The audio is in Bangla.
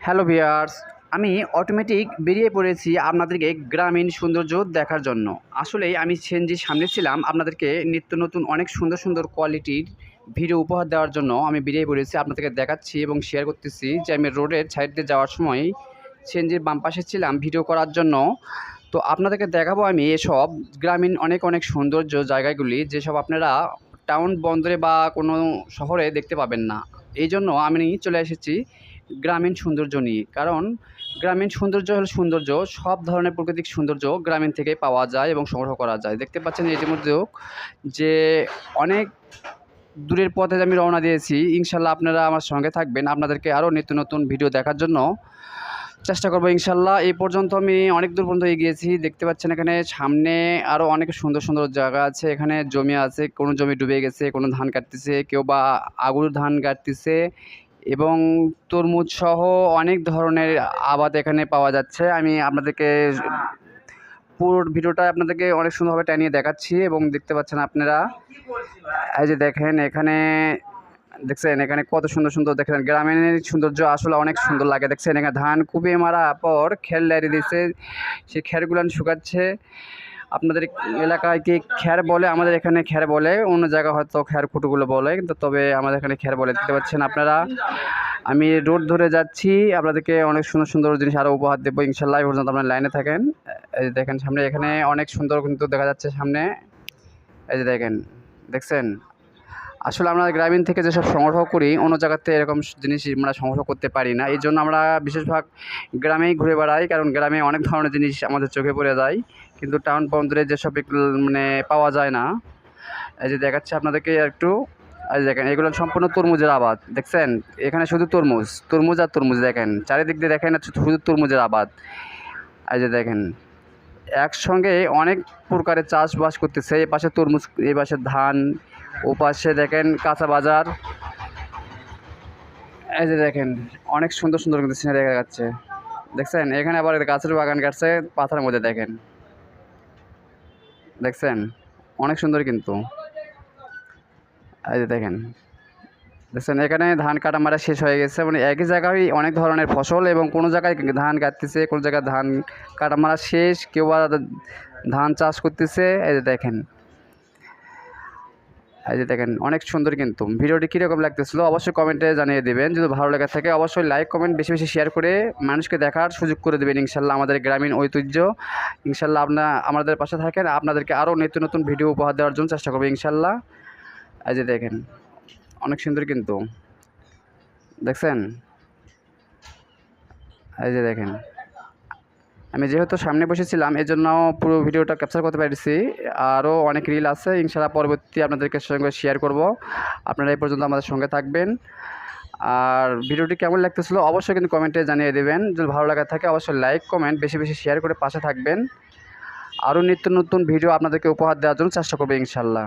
হ্যালো ভিউয়ার্স, আমি অটোমেটিক বেরিয়ে পড়েছি আপনাদেরকে গ্রামীণ সৌন্দর্য দেখার জন্য। আসলেই আমি সিএনজির সামনে ছিলাম আপনাদেরকে নিত্য নতুন অনেক সুন্দর সুন্দর কোয়ালিটির ভিডিও উপহার দেওয়ার জন্য আমি বেরিয়ে পড়েছি। আপনাদেরকে দেখাচ্ছি এবং শেয়ার করতেছি যে আমি রোডের সাইড দিয়ে যাওয়ার সময় সিএনজির বাম পাশে ছিলাম ভিডিও করার জন্য। তো আপনাদেরকে দেখাবো আমি এসব গ্রামীণ অনেক অনেক সৌন্দর্য জায়গাগুলি, যেসব আপনারা টাউন বন্দরে বা কোনো শহরে দেখতে পাবেন না। এই জন্য আমি চলে এসেছি গ্রামীণ সৌন্দর্য নিয়ে। কারণ গ্রামীণ সৌন্দর্য হলো সৌন্দর্য, সব ধরনের প্রাকৃতিক সৌন্দর্য গ্রামীণ থেকেই পাওয়া যায় এবং সংগ্রহ করা যায়। দেখতে পাচ্ছেন ইতিমধ্যেও যে অনেক দূরের পথে আমি রওনা দিয়েছি। ইনশাল্লাহ আপনারা আমার সঙ্গে থাকবেন, আপনাদেরকে আরও নিত্য নতুন ভিডিও দেখার জন্য চেষ্টা করবো ইনশাল্লাহ। এই পর্যন্ত আমি অনেক দূর পর্যন্ত এগিয়েছি। দেখতে পাচ্ছেন এখানে সামনে আরও অনেক সুন্দর সুন্দর জায়গা আছে। এখানে জমি আছে, কোনো জমি ডুবে গেছে, কোনো ধান কাটতেছে, কেউ বা আগুর ধান কাটতেছে এবং তরমুজ সহ অনেক ধরনের আবাদ এখানে পাওয়া যাচ্ছে। আমি আপনাদেরকে পুরো ভিডিওটা আপনাদেরকে অনেক সুন্দরভাবে টানিয়ে দেখাচ্ছি এবং দেখতে পাচ্ছেন আপনারা। এই যে দেখেন এখানে, দেখছেন এখানে কত সুন্দর সুন্দর, দেখেন গ্রামীণ সৌন্দর্য আসলে অনেক সুন্দর লাগে। দেখছেন এখানে ধান কুপিয়ে মারা পর খের লাগিয়ে দিচ্ছে, সেই খেরগুলো শুকাচ্ছে। আপনাদের এলাকায় কি খ্যার বলে? আমাদের এখানে খ্যার বলে, অন্য জায়গায় হয়তো খ্যার কুটুগুলো বলে, কিন্তু তবে আমাদের এখানে খ্যার বলে। দেখতে পাচ্ছেন আপনারা, আমি রোড ধরে যাচ্ছি, আপনাদেরকে অনেক সুন্দর সুন্দর জিনিস আরও উপহার দেবো ইনশাল্লাহ। এই পর্যন্ত আপনারা লাইনে থাকেন। এই যে দেখেন সামনে এখানে অনেক সুন্দর কিন্তু দেখা যাচ্ছে সামনে। এই যে দেখেন, দেখছেন আসলে আমরা গ্রামীণ থেকে যেসব সংগ্রহ করি অন্য জায়গাতে এরকম জিনিস আমরা সংগ্রহ করতে পারি না। এই জন্য আমরা বিশেষভাগ গ্রামেই ঘুরে বেড়াই, কারণ গ্রামে অনেক ধরনের জিনিস আমাদের চোখে পড়ে যায়, কিন্তু টাউন বন্দরে যেসব মানে পাওয়া যায় না। এই যে দেখাচ্ছে আপনাদেরকে একটু। এই যে দেখেন এগুলো সম্পূর্ণ তরমুজের আবাদ। দেখছেন এখানে শুধু তরমুজ তরমুজ আর তরমুজ। দেখেন চারিদিক দিয়ে দেখেন শুধু তরমুজের আবাদ। এই যে দেখেন একসঙ্গে অনেক প্রকারের চাষবাস করতেছে। এই পাশে তরমুজ, এই পাশে ধান, ও পাশে দেখেন কাঁচা বাজার। এই যে দেখেন অনেক সুন্দর সুন্দর কিন্তু সিনারি দেখা যাচ্ছে। দেখছেন এখানে আবার গাছের বাগান কাটছে পাথার মধ্যে। দেখেন, দেখছেন অনেক সুন্দর কিন্তু। এই যে দেখেন, দেখছেন এখানে ধান কাটা মারা শেষ হয়ে গেছে, মানে একই জায়গায় অনেক ধরনের ফসল, এবং কোনো জায়গায় ধান কাটতেছে, কোনো জায়গায় ধান কাটা মারা শেষ, কেউ বা ধান চাষ করতেছে। এই যে দেখেন, এই যে দেখেন অনেক সুন্দর কিন্তু। ভিডিওটি কীরকম লাগতেছিল অবশ্যই কমেন্টে জানিয়ে দেবেন। যদি ভালো লেগে থাকে অবশ্যই লাইক কমেন্ট বেশি বেশি শেয়ার করে মানুষকে দেখার সুযোগ করে দেবেন ইনশাল্লাহ। আমাদের গ্রামীণ ঐতিহ্য ইনশাল্লাহ আমাদের পাশে থাকেন, আপনাদেরকে আরও নিত্য নতুন ভিডিও উপহার দেওয়ার জন্য চেষ্টা করবো ইনশাল্লাহ। এই যে দেখেন অনেক সুন্দর কিন্তু, দেখছেন। এই যে দেখেন আমি যেহেতু সামনে বসেছিলাম এই জন্য পুরো ভিডিওটা ক্যাপচার করতে পেরেছি। আরও অনেক রিল আছে ইনশাআল্লাহ পরবর্তী আপনাদেরকে সঙ্গে শেয়ার করব। আপনারা এই পর্যন্ত আমাদের সঙ্গে থাকবেন। আর ভিডিওটি কেমন লাগতেছিল অবশ্যই কিন্তু কমেন্টে জানিয়ে দেবেন। যদি ভালো লাগা থাকে অবশ্যই লাইক কমেন্ট বেশি বেশি শেয়ার করে পাশে থাকবেন। আরও নিত্য নতুন ভিডিও আপনাদেরকে উপহার দেওয়ার জন্য চেষ্টা করবো ইনশাআল্লাহ।